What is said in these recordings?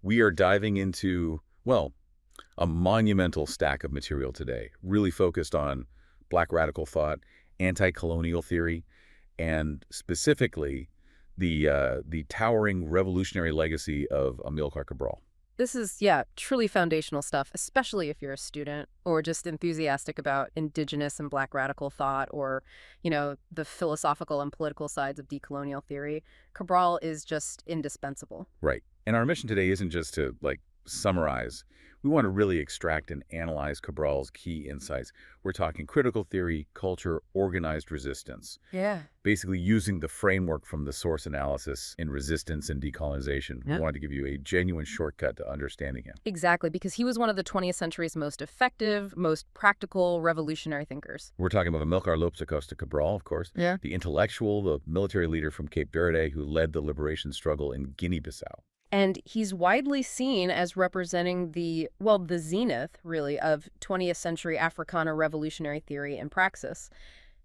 We are diving into, well, a monumental stack of material today, really focused on Black radical thought, anti-colonial theory, and specifically the towering revolutionary legacy of Amílcar Cabral. This is, yeah, truly foundational stuff, especially if you're a student or just enthusiastic about indigenous and Black radical thought or, the philosophical and political sides of decolonial theory. Cabral is just indispensable. Right. And our mission today isn't just to, summarize. We want to really extract and analyze Cabral's key insights. We're talking critical theory, culture, organized resistance. Yeah. Basically using the framework from the source analysis in resistance and decolonization. We wanted to give you a genuine shortcut to understanding him. Exactly, because he was one of the 20th century's most effective, most practical, revolutionary thinkers. We're talking about Amílcar Cabral, of course. Yeah. The intellectual, the military leader from Cape Verde who led the liberation struggle in Guinea-Bissau. And he's widely seen as representing the zenith, really, of 20th century Africana revolutionary theory and praxis.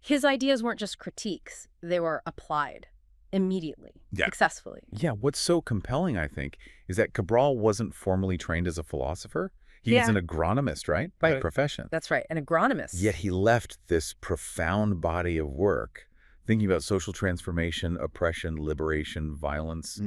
His ideas weren't just critiques. They were applied immediately, successfully. Yeah, what's so compelling, I think, is that Cabral wasn't formally trained as a philosopher. He's an agronomist, right? By profession. That's right, an agronomist. Yet he left this profound body of work thinking about social transformation, oppression, liberation, violence.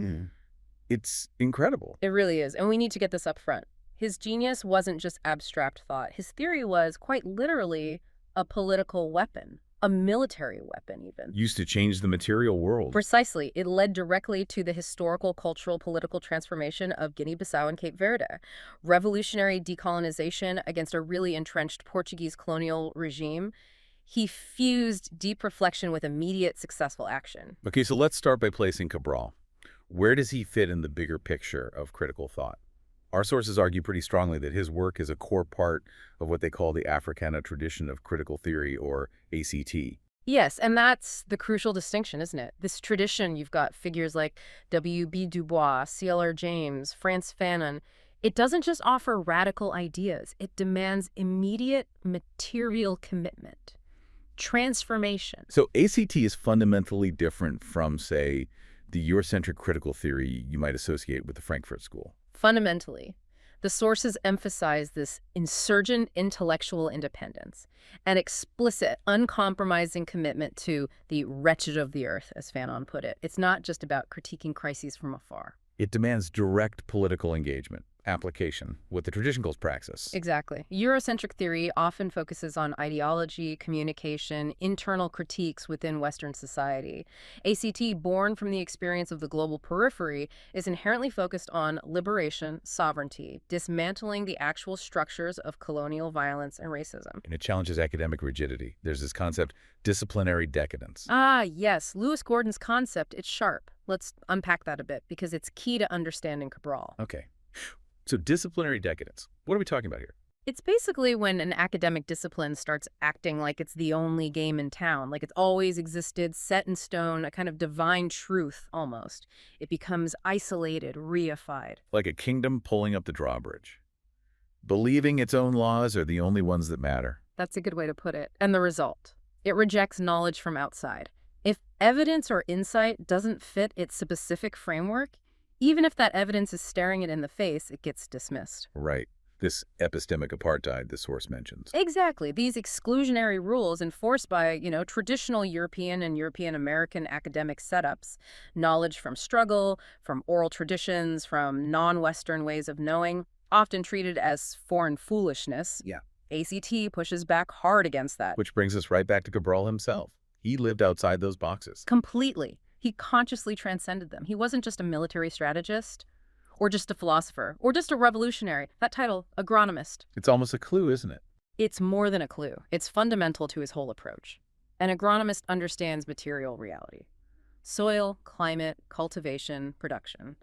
It's incredible. It really is. And we need to get this up front. His genius wasn't just abstract thought. His theory was quite literally a political weapon, a military weapon even. Used to change the material world. Precisely. It led directly to the historical, cultural, political transformation of Guinea-Bissau and Cape Verde. Revolutionary decolonization against a really entrenched Portuguese colonial regime. He fused deep reflection with immediate successful action. Okay, so let's start by placing Cabral. Where does he fit in the bigger picture of critical thought? Our sources argue pretty strongly that his work is a core part of what they call the Africana tradition of critical theory, or ACT. Yes, and that's the crucial distinction, isn't it? This tradition, you've got figures like W.B. Du Bois, C.L.R. James, Frantz Fanon. It doesn't just offer radical ideas. It demands immediate material commitment, transformation. So ACT is fundamentally different from, say, the Eurocentric critical theory you might associate with the Frankfurt School. Fundamentally, the sources emphasize this insurgent intellectual independence, an explicit, uncompromising commitment to the wretched of the earth, as Fanon put it. It's not just about critiquing crises from afar. It demands direct political engagement, application, what the tradition calls praxis. Exactly. Eurocentric theory often focuses on ideology, communication, internal critiques within Western society. ACT, born from the experience of the global periphery, is inherently focused on liberation, sovereignty, dismantling the actual structures of colonial violence and racism. And it challenges academic rigidity. There's this concept, disciplinary decadence. Ah, yes. Lewis Gordon's concept, it's sharp. Let's unpack that a bit because it's key to understanding Cabral. Okay. So disciplinary decadence, what are we talking about here? It's basically when an academic discipline starts acting like it's the only game in town, like it's always existed, set in stone, a kind of divine truth almost. It becomes isolated, reified. Like a kingdom pulling up the drawbridge. Believing its own laws are the only ones that matter. That's a good way to put it. And the result? It rejects knowledge from outside. If evidence or insight doesn't fit its specific framework, even if that evidence is staring it in the face, it gets dismissed. Right. This epistemic apartheid the source mentions. Exactly. These exclusionary rules enforced by, traditional European and European American academic setups, knowledge from struggle, from oral traditions, from non-Western ways of knowing, often treated as foreign foolishness. Yeah. ACT pushes back hard against that. Which brings us right back to Cabral himself. He lived outside those boxes. Completely. He consciously transcended them. He wasn't just a military strategist, or just a philosopher, or just a revolutionary. That title, agronomist. It's almost a clue, isn't it? It's more than a clue. It's fundamental to his whole approach. An agronomist understands material reality. Soil, climate, cultivation, production.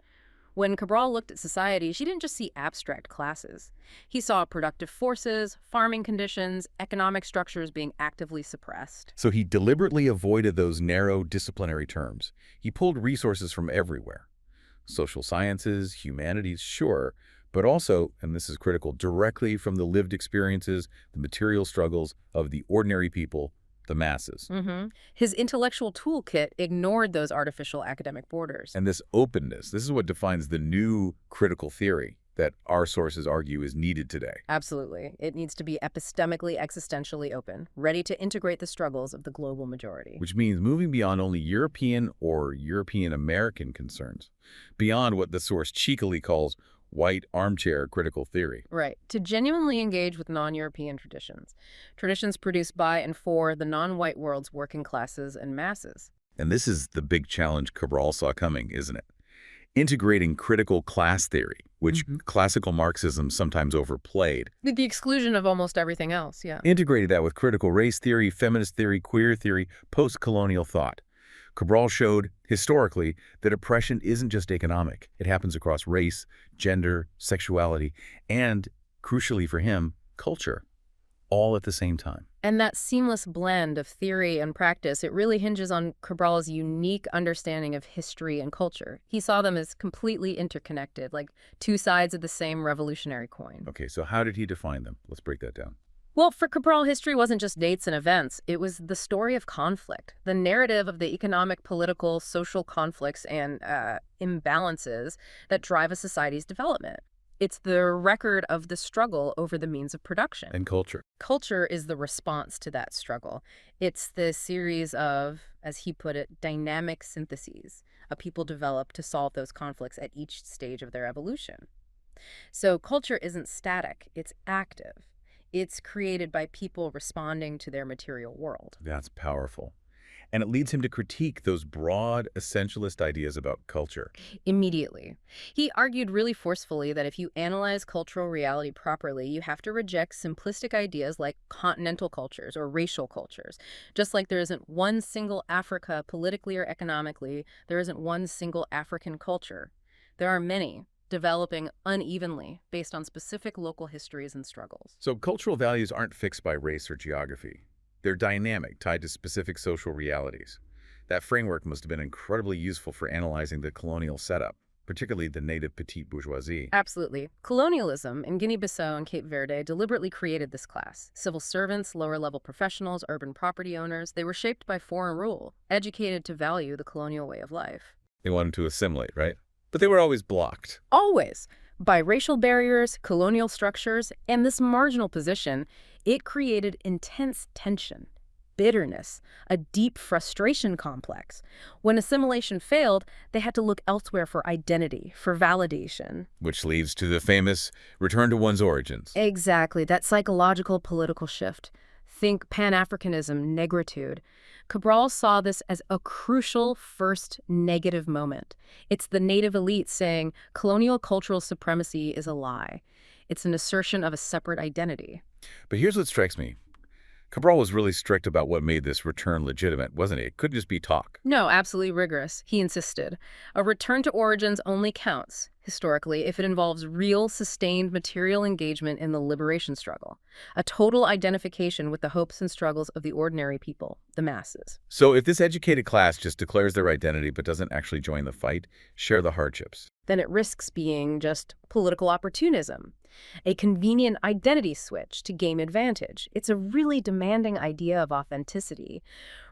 When Cabral looked at society, she didn't just see abstract classes. He saw productive forces, farming conditions, economic structures being actively suppressed. So he deliberately avoided those narrow disciplinary terms. He pulled resources from everywhere. Social sciences, humanities, sure, but also, and this is critical, directly from the lived experiences, the material struggles of the ordinary people the masses. His intellectual toolkit ignored those artificial academic borders. And this openness, this is what defines the new critical theory that our sources argue is needed today. Absolutely. It needs to be epistemically, existentially open, ready to integrate the struggles of the global majority. Which means moving beyond only European or European-American concerns, beyond what the source cheekily calls white armchair critical theory. Right. To genuinely engage with non-European traditions produced by and for the non-white world's working classes and masses. And this is the big challenge Cabral saw coming, isn't it? Integrating critical class theory, which classical Marxism sometimes overplayed. With the exclusion of almost everything else, yeah. Integrated that with critical race theory, feminist theory, queer theory, post-colonial thought. Cabral showed, historically, that oppression isn't just economic. It happens across race, gender, sexuality, and, crucially for him, culture, all at the same time. And that seamless blend of theory and practice, it really hinges on Cabral's unique understanding of history and culture. He saw them as completely interconnected, like two sides of the same revolutionary coin. Okay, so how did he define them? Let's break that down. Well, for Cabral, history wasn't just dates and events. It was the story of conflict, the narrative of the economic, political, social conflicts and imbalances that drive a society's development. It's the record of the struggle over the means of production. And culture. Culture is the response to that struggle. It's the series of, as he put it, dynamic syntheses a people develop to solve those conflicts at each stage of their evolution. So culture isn't static, it's active. It's created by people responding to their material world. That's powerful. And it leads him to critique those broad, essentialist ideas about culture. Immediately. He argued really forcefully that if you analyze cultural reality properly, you have to reject simplistic ideas like continental cultures or racial cultures. Just like there isn't one single Africa politically or economically, there isn't one single African culture. There are many, developing unevenly based on specific local histories and struggles. So cultural values aren't fixed by race or geography. They're dynamic, tied to specific social realities. That framework must have been incredibly useful for analyzing the colonial setup, particularly the native petite bourgeoisie. Absolutely. Colonialism in Guinea-Bissau and Cape Verde deliberately created this class. Civil servants, lower-level professionals, urban property owners, they were shaped by foreign rule, educated to value the colonial way of life. They wanted to assimilate, right? But they were always blocked. Always. By racial barriers, colonial structures, and this marginal position, it created intense tension, bitterness, a deep frustration complex. When assimilation failed, they had to look elsewhere for identity, for validation. Which leads to the famous return to one's origins. Exactly, that psychological political shift. Think Pan-Africanism, negritude. Cabral saw this as a crucial first negative moment. It's the native elite saying colonial cultural supremacy is a lie. It's an assertion of a separate identity. But here's what strikes me. Cabral was really strict about what made this return legitimate, wasn't he? It couldn't just be talk. No, absolutely rigorous. He insisted. A return to origins only counts, historically, if it involves real, sustained material engagement in the liberation struggle. A total identification with the hopes and struggles of the ordinary people, the masses. So if this educated class just declares their identity but doesn't actually join the fight, share the hardships, then it risks being just political opportunism, a convenient identity switch to gain advantage. It's a really demanding idea of authenticity.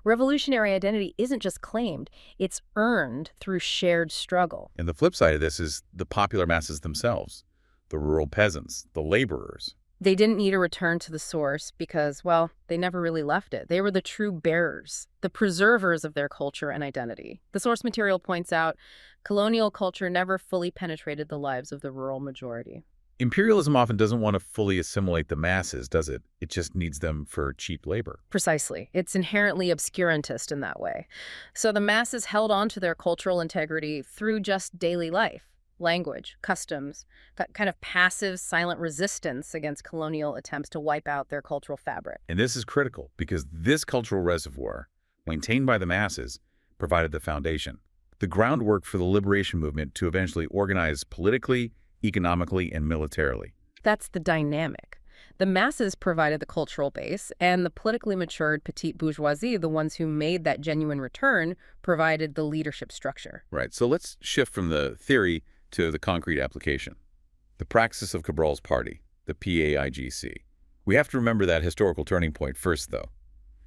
Revolutionary identity isn't just claimed, it's earned through shared struggle. And the flip side of this is the popular masses themselves, the rural peasants, the laborers. They didn't need a return to the source because, well, they never really left it. They were the true bearers, the preservers of their culture and identity. The source material points out, colonial culture never fully penetrated the lives of the rural majority. Imperialism often doesn't want to fully assimilate the masses, does it? It just needs them for cheap labor. Precisely. It's inherently obscurantist in that way. So the masses held on to their cultural integrity through just daily life. Language, customs, kind of passive, silent resistance against colonial attempts to wipe out their cultural fabric. And this is critical because this cultural reservoir, maintained by the masses, provided the foundation, the groundwork for the liberation movement to eventually organize politically, economically, and militarily. That's the dynamic. The masses provided the cultural base, and the politically matured petite bourgeoisie, the ones who made that genuine return, provided the leadership structure. Right, so let's shift from the theory to the concrete application. The praxis of Cabral's party, the PAIGC. We have to remember that historical turning point first, though.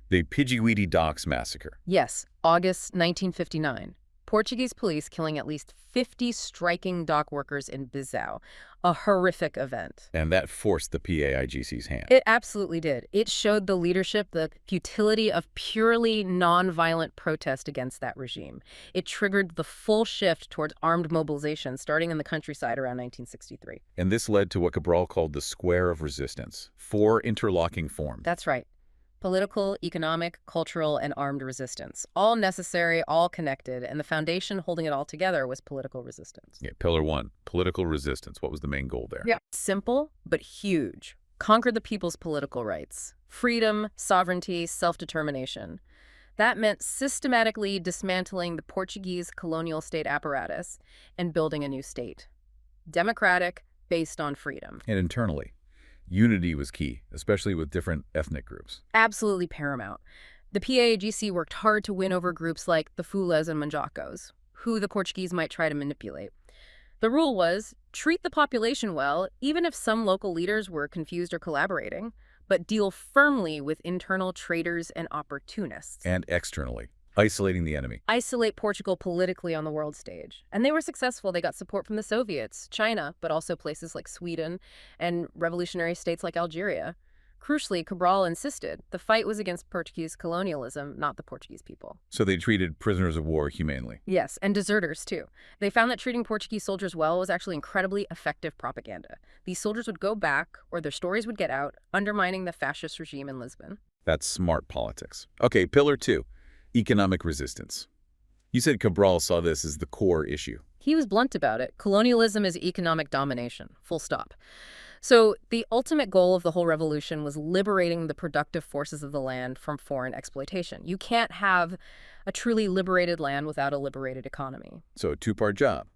The Pijiguiti Docks Massacre. Yes, August 1959. Portuguese police killing at least 50 striking dock workers in Bissau. A horrific event. And that forced the PAIGC's hand. It absolutely did. It showed the leadership the futility of purely nonviolent protest against that regime. It triggered the full shift towards armed mobilization starting in the countryside around 1963. And this led to what Cabral called the Square of Resistance, 4 interlocking forms. That's right. Political, economic, cultural, and armed resistance. All necessary, all connected, and the foundation holding it all together was political resistance. Yeah, Pillar 1, political resistance. What was the main goal there? Yeah. Simple, but huge. Conquer the people's political rights. Freedom, sovereignty, self-determination. That meant systematically dismantling the Portuguese colonial state apparatus and building a new state. Democratic, based on freedom. And internally, unity was key, especially with different ethnic groups. Absolutely paramount. The PAIGC worked hard to win over groups like the Fulas and Manjacos, who the Portuguese might try to manipulate. The rule was, treat the population well, even if some local leaders were confused or collaborating, but deal firmly with internal traitors and opportunists. And externally, isolating the enemy. Isolate Portugal politically on the world stage. And they were successful. They got support from the Soviets, China, but also places like Sweden and revolutionary states like Algeria. Crucially, Cabral insisted the fight was against Portuguese colonialism, not the Portuguese people. So they treated prisoners of war humanely. Yes, and deserters, too. They found that treating Portuguese soldiers well was actually incredibly effective propaganda. These soldiers would go back, or their stories would get out, undermining the fascist regime in Lisbon. That's smart politics. Okay, Pillar 2. Economic resistance. You said Cabral saw this as the core issue. He was blunt about it. Colonialism is economic domination, full stop. So the ultimate goal of the whole revolution was liberating the productive forces of the land from foreign exploitation. You can't have a truly liberated land without a liberated economy. So a 2-part job.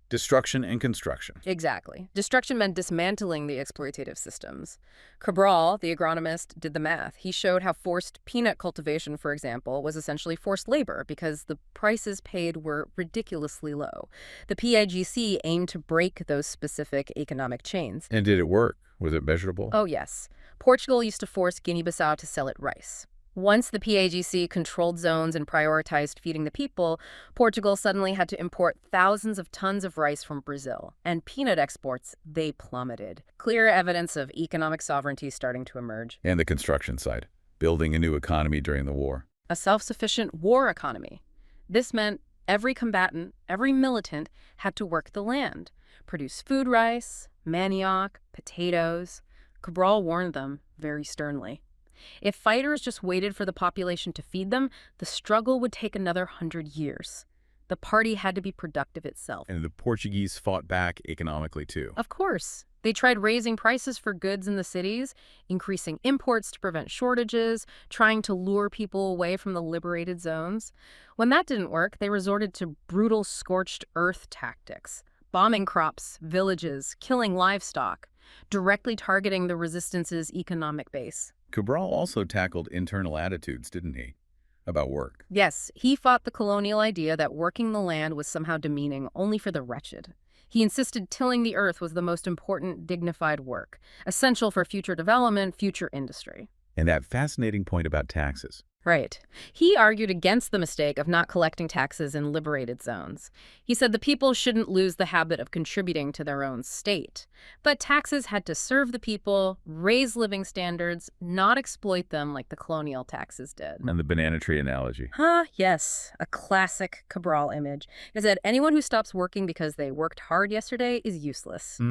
Destruction and construction. Exactly. Destruction meant dismantling the exploitative systems. Cabral, the agronomist, did the math. He showed how forced peanut cultivation, for example, was essentially forced labor because the prices paid were ridiculously low. The PAIGC aimed to break those specific economic chains. And did it work? Was it measurable? Oh, yes. Portugal used to force Guinea-Bissau to sell it rice. Once the PAIGC controlled zones and prioritized feeding the people, Portugal suddenly had to import thousands of tons of rice from Brazil. And peanut exports, they plummeted. Clear evidence of economic sovereignty starting to emerge. And the construction side. Building a new economy during the war. A self-sufficient war economy. This meant every combatant, every militant had to work the land, produce food rice, manioc, potatoes. Cabral warned them very sternly. If fighters just waited for the population to feed them, the struggle would take another 100 years. The party had to be productive itself. And the Portuguese fought back economically too. Of course. They tried raising prices for goods in the cities, increasing imports to prevent shortages, trying to lure people away from the liberated zones. When that didn't work, they resorted to brutal scorched earth tactics, bombing crops, villages, killing livestock, directly targeting the resistance's economic base. Cabral also tackled internal attitudes, didn't he? About work. Yes, he fought the colonial idea that working the land was somehow demeaning only for the wretched. He insisted tilling the earth was the most important, dignified work, essential for future development, future industry. And that fascinating point about taxes. Right. He argued against the mistake of not collecting taxes in liberated zones. He said the people shouldn't lose the habit of contributing to their own state. But taxes had to serve the people, raise living standards, not exploit them like the colonial taxes did. And the banana tree analogy. Yes. A classic Cabral image. He said anyone who stops working because they worked hard yesterday is useless.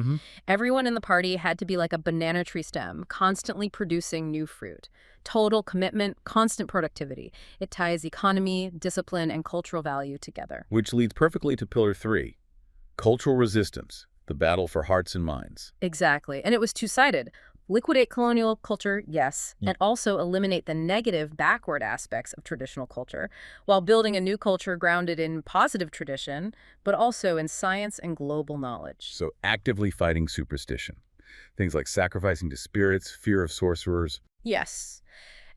Everyone in the party had to be like a banana tree stem, constantly producing new fruit. Total commitment, constant productivity. It ties economy, discipline, and cultural value together. Which leads perfectly to Pillar 3, cultural resistance, the battle for hearts and minds. Exactly. And it was two-sided. Liquidate colonial culture, yes, and also eliminate the negative, backward aspects of traditional culture, while building a new culture grounded in positive tradition, but also in science and global knowledge. So actively fighting superstition. Things like sacrificing to spirits, fear of sorcerers. Yes.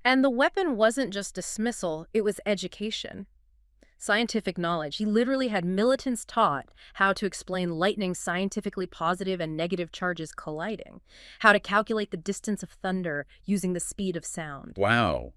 And the weapon wasn't just dismissal, it was education. Scientific knowledge. He literally had militants taught how to explain lightning's scientifically positive and negative charges colliding, how to calculate the distance of thunder using the speed of sound. Wow.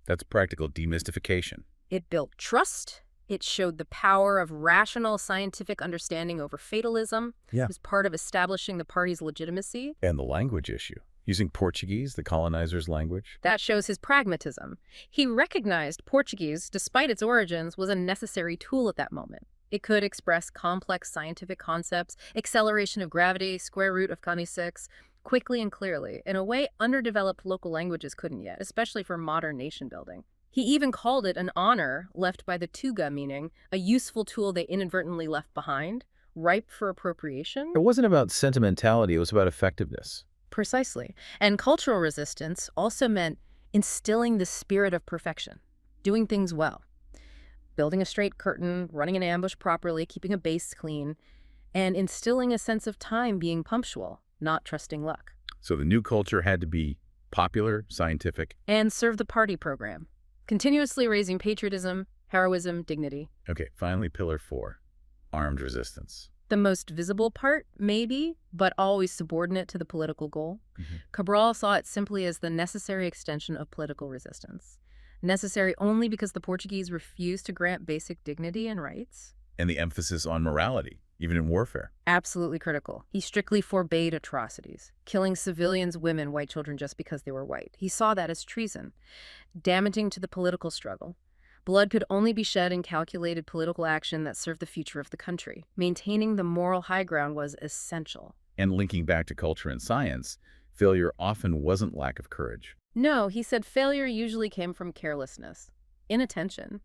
That's practical demystification. It built trust. It showed the power of rational scientific understanding over fatalism. Yeah. It was part of establishing the party's legitimacy. And the language issue. Using Portuguese, the colonizers' language. That shows his pragmatism. He recognized Portuguese, despite its origins, was a necessary tool at that moment. It could express complex scientific concepts, acceleration of gravity, square root of 26, quickly and clearly, in a way underdeveloped local languages couldn't yet, especially for modern nation building. He even called it an honor left by the Tuga, meaning a useful tool they inadvertently left behind, ripe for appropriation. It wasn't about sentimentality, it was about effectiveness. Precisely. And cultural resistance also meant instilling the spirit of perfection, doing things well, building a straight curtain, running an ambush properly, keeping a base clean, and instilling a sense of time being punctual, not trusting luck. So the new culture had to be popular, scientific. And serve the party program, continuously raising patriotism, heroism, dignity. Okay, finally, pillar 4, armed resistance. The most visible part, maybe, but always subordinate to the political goal. Cabral saw it simply as the necessary extension of political resistance. Necessary only because the Portuguese refused to grant basic dignity and rights. And the emphasis on morality, even in warfare. Absolutely critical. He strictly forbade atrocities, killing civilians, women, white children just because they were white. He saw that as treason, damaging to the political struggle. Blood could only be shed in calculated political action that served the future of the country. Maintaining the moral high ground was essential. And linking back to culture and science, failure often wasn't lack of courage. No, he said failure usually came from carelessness, inattention,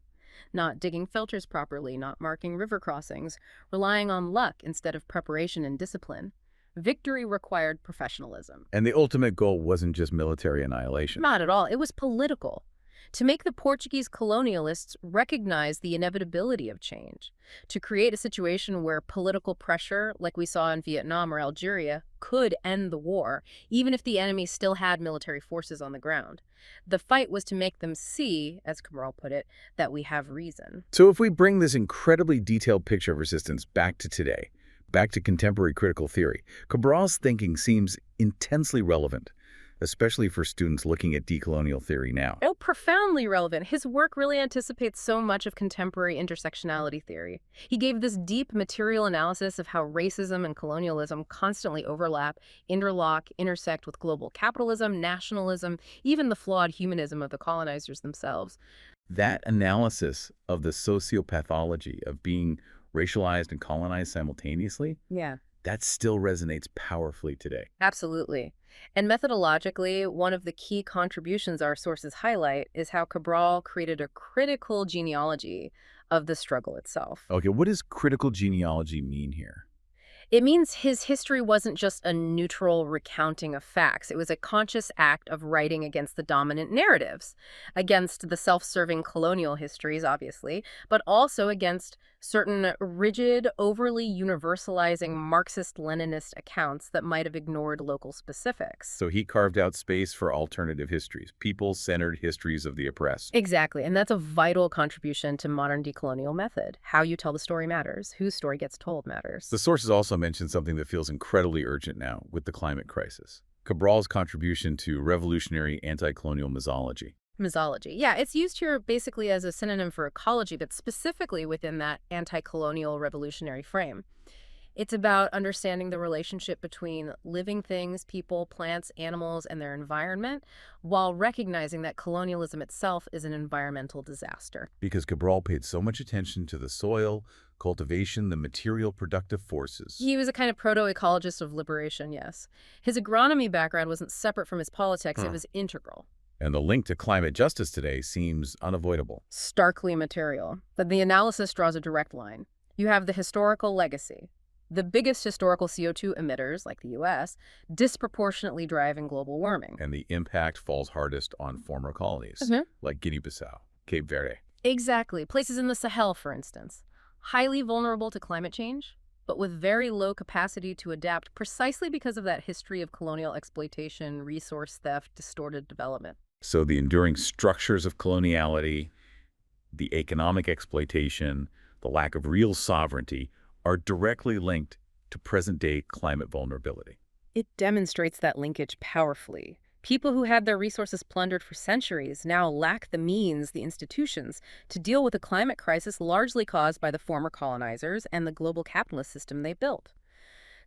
not digging filters properly, not marking river crossings, relying on luck instead of preparation and discipline. Victory required professionalism. And the ultimate goal wasn't just military annihilation. Not at all. It was political. To make the Portuguese colonialists recognize the inevitability of change, to create a situation where political pressure, like we saw in Vietnam or Algeria, could end the war, even if the enemy still had military forces on the ground. The fight was to make them see, as Cabral put it, that we have reason. So if we bring this incredibly detailed picture of resistance back to today, back to contemporary critical theory, Cabral's thinking seems intensely relevant, especially for students looking at decolonial theory now. Oh, profoundly relevant. His work really anticipates so much of contemporary intersectionality theory. He gave this deep material analysis of how racism and colonialism constantly overlap, interlock, intersect with global capitalism, nationalism, even the flawed humanism of the colonizers themselves. That analysis of the sociopathology of being racialized and colonized simultaneously, Yeah. that still resonates powerfully today. Absolutely. And methodologically, one of the key contributions our sources highlight is how Cabral created a critical genealogy of the struggle itself. Okay, what does critical genealogy mean here? It means his history wasn't just a neutral recounting of facts. It was a conscious act of writing against the dominant narratives, against the self-serving colonial histories, obviously, but also against certain rigid, overly universalizing Marxist-Leninist accounts that might have ignored local specifics. So he carved out space for alternative histories, people-centered histories of the oppressed. Exactly, and that's a vital contribution to modern decolonial method. How you tell the story matters. Whose story gets told matters. The sources also mention something that feels incredibly urgent now with the climate crisis. Cabral's contribution to revolutionary anti-colonial misology. Misology. Yeah, it's used here basically as a synonym for ecology, but specifically within that anti-colonial revolutionary frame. It's about understanding the relationship between living things, people, plants, animals, and their environment, while recognizing that colonialism itself is an environmental disaster. Because Cabral paid so much attention to the soil, cultivation, the material productive forces. He was a kind of proto-ecologist of liberation, yes. His agronomy background wasn't separate from his politics, it was integral. And the link to climate justice today seems unavoidable. Starkly material. But the analysis draws a direct line. You have the historical legacy. The biggest historical CO2 emitters, like the U.S., disproportionately driving global warming. And the impact falls hardest on former colonies, like Guinea-Bissau, Cape Verde. Exactly. Places in the Sahel, for instance. Highly vulnerable to climate change, but with very low capacity to adapt precisely because of that history of colonial exploitation, resource theft, distorted development. So the enduring structures of coloniality, the economic exploitation, the lack of real sovereignty are directly linked to present-day climate vulnerability. It demonstrates that linkage powerfully. People who had their resources plundered for centuries now lack the means, the institutions, to deal with a climate crisis largely caused by the former colonizers and the global capitalist system they built.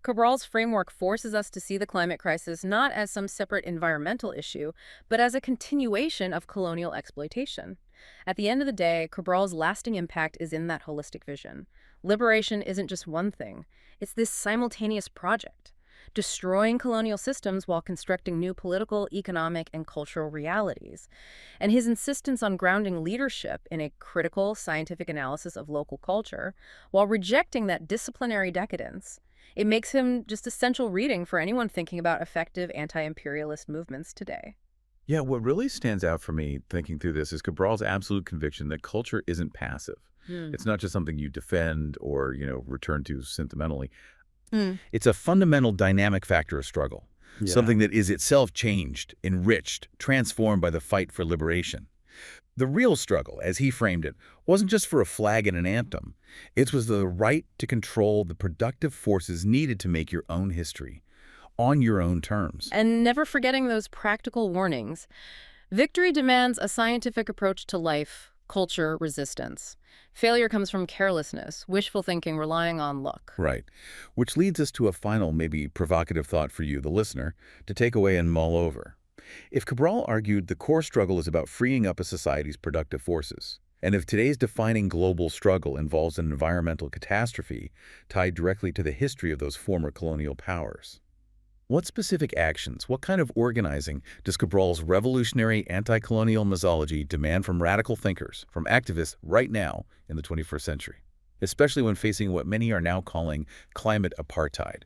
Cabral's framework forces us to see the climate crisis not as some separate environmental issue, but as a continuation of colonial exploitation. At the end of the day, Cabral's lasting impact is in that holistic vision. Liberation isn't just one thing, it's this simultaneous project, destroying colonial systems while constructing new political, economic, and cultural realities. And his insistence on grounding leadership in a critical, scientific analysis of local culture, while rejecting that disciplinary decadence, it makes him just essential reading for anyone thinking about effective anti-imperialist movements today. Yeah, what really stands out for me thinking through this is Cabral's absolute conviction that culture isn't passive. Hmm. It's not just something you defend or, return to sentimentally. Hmm. It's a fundamental dynamic factor of struggle, Yeah. something that is itself changed, enriched, transformed by the fight for liberation. The real struggle, as he framed it, wasn't just for a flag and an anthem. It was the right to control the productive forces needed to make your own history, on your own terms. And never forgetting those practical warnings. Victory demands a scientific approach to life, culture, resistance. Failure comes from carelessness, wishful thinking, relying on luck. Right. Which leads us to a final, maybe provocative thought for you, the listener, to take away and mull over. If Cabral argued the core struggle is about freeing up a society's productive forces, and if today's defining global struggle involves an environmental catastrophe tied directly to the history of those former colonial powers, what specific actions, what kind of organizing does Cabral's revolutionary anti-colonial nosology demand from radical thinkers, from activists right now in the 21st century, especially when facing what many are now calling climate apartheid?